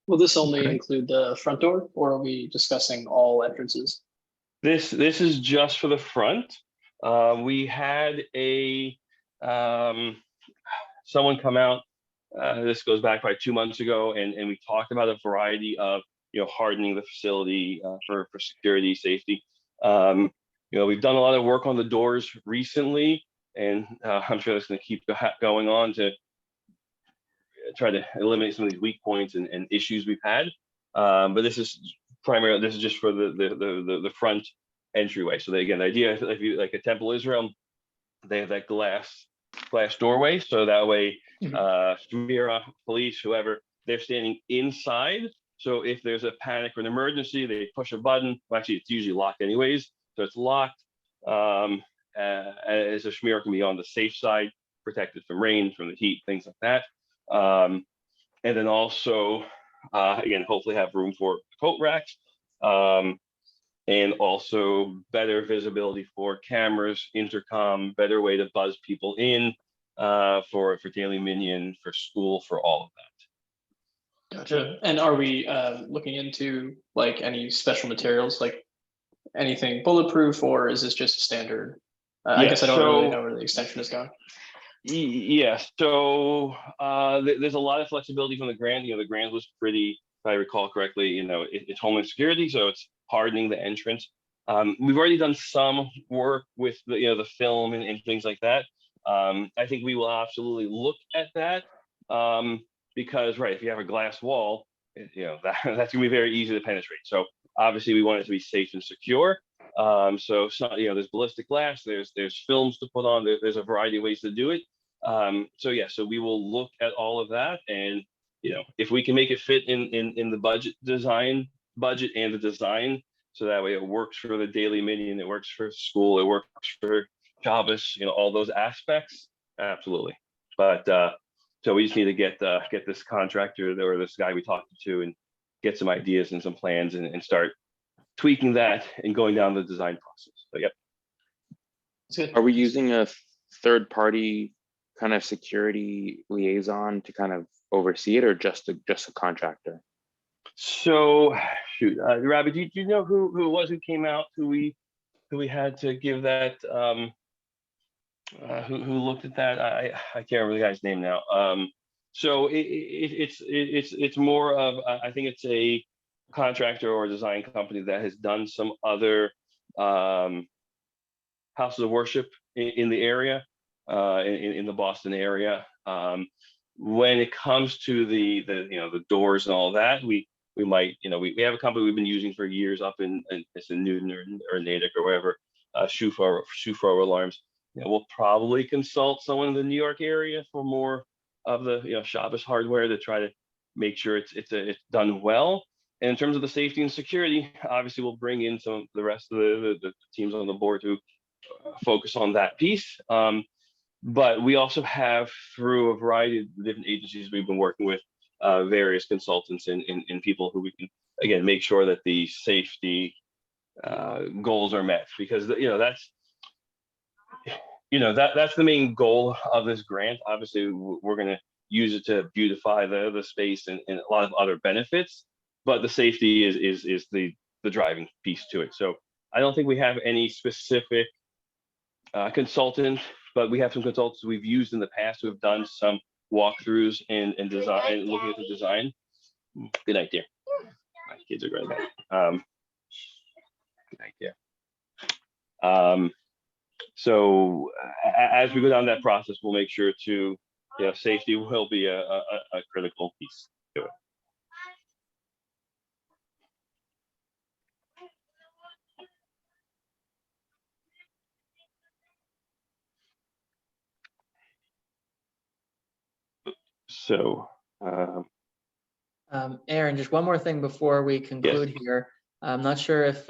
Will this only include the front door, or are we discussing all entrances? This is just for the front. We had someone come out. This goes back probably 2 months ago, and we talked about a variety of hardening the facility for security, safety. We've done a lot of work on the doors recently, and I'm sure that's going to keep going on to try to eliminate some of these weak points and issues we've had. But this is just for the front entryway. So the idea, if you like a Temple Israel, they have that glass doorway, so that way Shmira, police, whoever, they're standing inside. So if there's a panic or an emergency, they push a button. Well, actually, it's usually locked anyways, so it's locked. As a Shmira can be on the safe side, protected from rain, from the heat, things like that. And then also, again, hopefully have room for coat racks, and also better visibility for cameras, intercom, better way to buzz people in for daily minyan, for school, for all of that. Gotcha. And are we looking into like any special materials, like anything bulletproof, or is this just standard? I guess I don't really know where the extension is going. Yeah, so there's a lot of flexibility from the grant. The grant was pretty, if I recall correctly, it's Homeland Security, so it's hardening the entrance. We've already done some work with the film and things like that. I think we will absolutely look at that because, if you have a glass wall, that's going to be very easy to penetrate. So obviously we want it to be safe and secure. So there's ballistic glass, there's films to put on, there's a variety of ways to do it. So we will look at all of that, and if we can make it fit in the budget and the design, so that way it works for the daily minyan, it works for school, it works for Shabbos, all those aspects, absolutely. But so we just need to get this contractor or this guy we talked to and get some ideas and some plans and start tweaking that and going down the design process. So yep. Are we using a third party kind of security liaison to kind of oversee it, or just a contractor? So shoot, Rabbi, do you know who it was who came out, who we had to give that, who looked at that? I can't remember the guy's name now. So it's more of, I think it's a contractor or a design company that has done some other houses of worship in the area, in the Boston area. When it comes to the doors and all that, we might, we have a company we've been using for years up in it's in Newton or Natick or wherever, Shufro Alarms. We'll probably consult someone in the New York area for more of the Shabbos hardware to try to make sure it's done well. And in terms of the safety and security, obviously we'll bring in some of the rest of the teams on the board to focus on that piece. But we also have, through a variety of different agencies we've been working with, various consultants and people who we can, again, make sure that the safety goals are met, because that's that's the main goal of this grant. Obviously, we're going to use it to beautify the space and a lot of other benefits, but the safety is the driving piece to it. So I don't think we have any specific consultant, but we have some consultants we've used in the past who have done some walkthroughs and design and looking at the design. Good night, dear. My kids are going back. Good night, dear. So as we go down that process, we'll make sure to, safety will be a critical piece to it. So, Aaron, just one more thing before we conclude here. I'm not sure if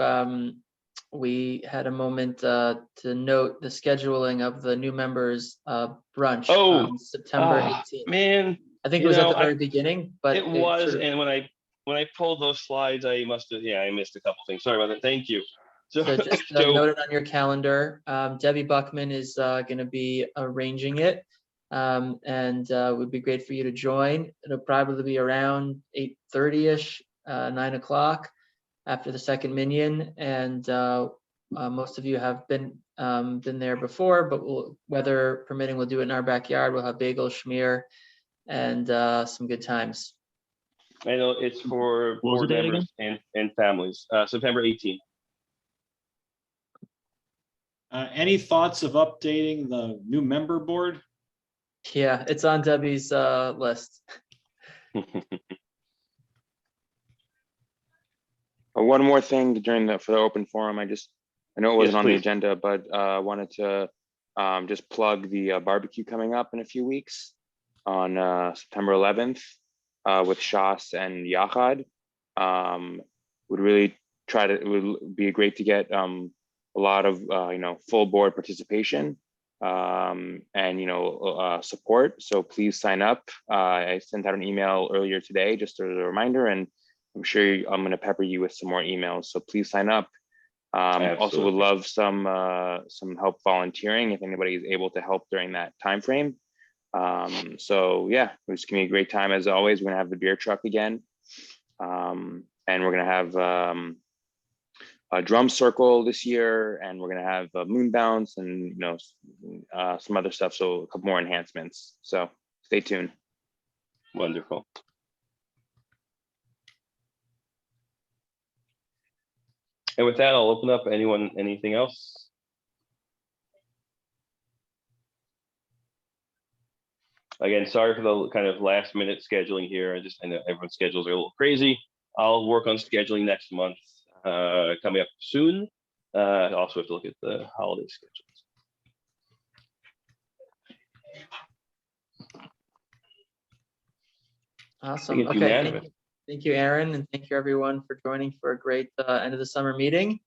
we had a moment to note the scheduling of the new members brunch on September 18th. Man, I think it was at the very beginning, but it was. And when I pulled those slides, I must have, I missed a couple things. Sorry about that. Thank you. So just note it on your calendar. Debbie Buckman is going to be arranging it. And it would be great for you to join. It'll probably be around 8:30ish, 9 o'clock after the second minion. And most of you have been there before, but weather permitting, we'll do it in our backyard. We'll have bagel, schmear, and some good times. I know it's for board members and families. September 18th. Any thoughts of updating the new member board? Yeah, it's on Debbie's list. One more thing for the open forum. I know it wasn't on the please. agenda, but wanted to just plug the barbecue coming up in a few weeks on September 11th with Shas and Yachad. Would really it would be great to get a lot of full board participation and support. So please sign up. I sent out an email earlier today just as a reminder, and I'm sure I'm going to pepper you with some more emails. So please sign up. Also would love some help volunteering if anybody is able to help during that time frame. So yeah, it's gonna be a great time as always. We're gonna have the beer truck again, and we're gonna have a drum circle this year, and we're gonna have a moon bounce and some other stuff. So a couple more enhancements. So stay tuned. Wonderful. And with that, I'll open up. Anything else? Again, sorry for the kind of last minute scheduling here. I know everyone's schedules are a little crazy. I'll work on scheduling next month, coming up soon. Also have to look at the holiday schedules. Awesome. Okay. Thank you, Aaron, and thank you everyone for joining for a great end of the summer meeting.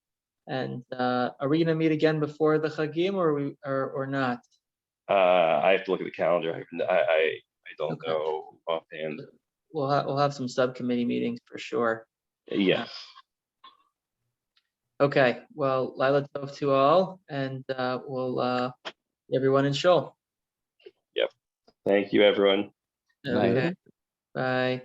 And are we going to meet again before the Chagim, or not? I have to look at the calendar. I don't know offhand. We'll have some subcommittee meetings for sure. Yes. Okay. Well, Laila Tov to all, and we'll everyone in Shul. Yep. Thank you, everyone. Okay. Bye.